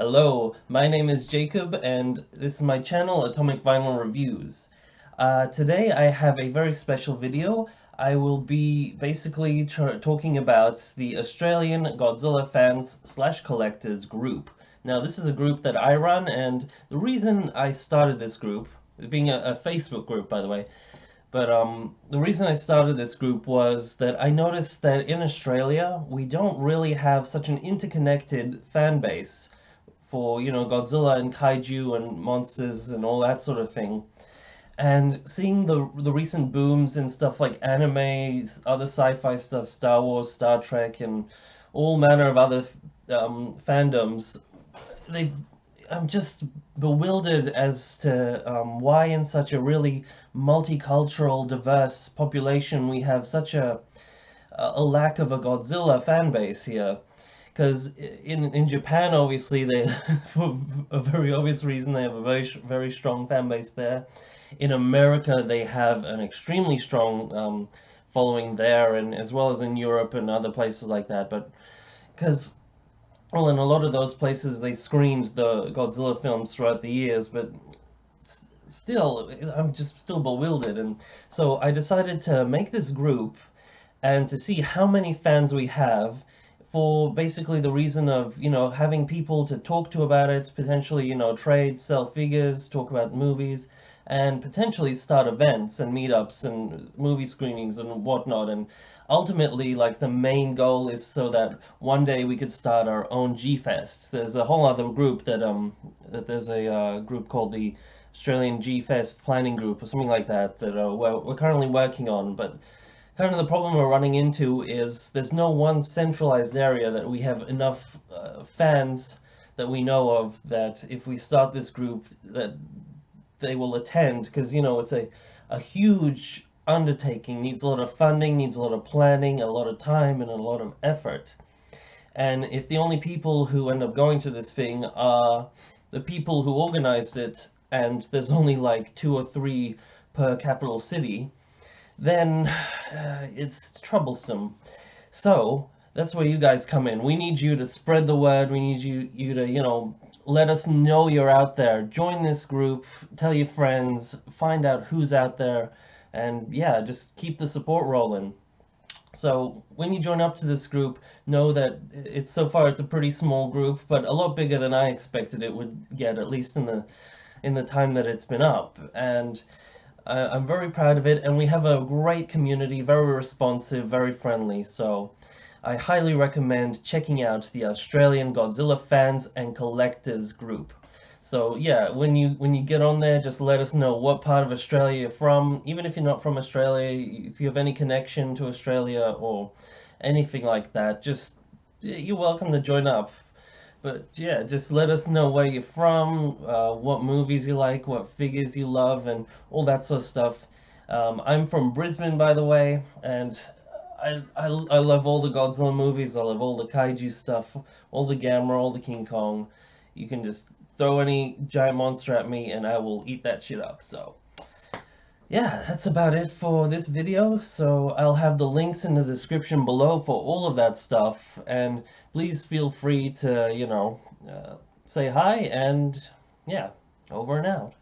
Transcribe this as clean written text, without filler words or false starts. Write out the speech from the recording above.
Hello, my name is Jacob, and this is my channel, Atomic Vinyl Reviews. Today I have a very special video. I will be basically talking about the Australian Godzilla Fans slash Collectors group. Now, this is a group that I run, and the reason I started this group, being a Facebook group, by the way, but the reason I started this group was that I noticed that in Australia, we don't really have such an interconnected fan base for, Godzilla and kaiju and monsters and all that sort of thing. And seeing the recent booms in stuff like anime, other sci-fi stuff, Star Wars, Star Trek, and all manner of other fandoms, they I'm just bewildered as to why in such a really multicultural, diverse population we have such a lack of a Godzilla fan base here. Because in Japan, obviously, they for a very obvious reason they have a very strong fan base there. In America, they have an extremely strong following there, and as well as in Europe and other places like that. But because well, in a lot of those places, they screened the Godzilla films throughout the years, but still, I'm just still bewildered. And so I decided to make this group and to see how many fans we have for basically the reason of, having people to talk to about it, potentially, trade, sell figures, talk about movies, and potentially start events and meetups and movie screenings and whatnot. And ultimately, like, the main goal is so that one day we could start our own G-Fest. There's a whole other group that there's a group called the Australian G-Fest Planning Group or something like that that we're currently working on, but kind of the problem we're running into is there's no one centralized area that we have enough fans that we know of that if we start this group that they will attend, because it's a huge undertaking, needs a lot of funding, needs a lot of planning, a lot of time, and a lot of effort. And if the only people who end up going to this thing are the people who organized it, and there's only like two or three per capital city, then it's troublesome. So that's where you guys come in. We need you to spread the word. We need you to, let us know you're out there. Join this group, tell your friends, find out who's out there, and yeah, just keep the support rolling. So when you join up to this group, know that so far it's a pretty small group, but a lot bigger than I expected it would get, at least in the time that it's been up. And I'm very proud of it, and we have a great community, very responsive, very friendly. So I highly recommend checking out the Australian Godzilla Fans and Collectors group. So yeah, when you get on there, just let us know what part of Australia you're from. Even if you're not from Australia, if you have any connection to Australia or anything like that, just you're welcome to join up. But yeah, just let us know where you're from, what movies you like, what figures you love, and all that sort of stuff. I'm from Brisbane, by the way, and I love all the Godzilla movies. I love all the kaiju stuff, all the Gamera, all the King Kong. You can just throw any giant monster at me, and I will eat that shit up. So yeah, that's about it for this video. So I'll have the links in the description below for all of that stuff. And please feel free to, say hi and yeah, over and out.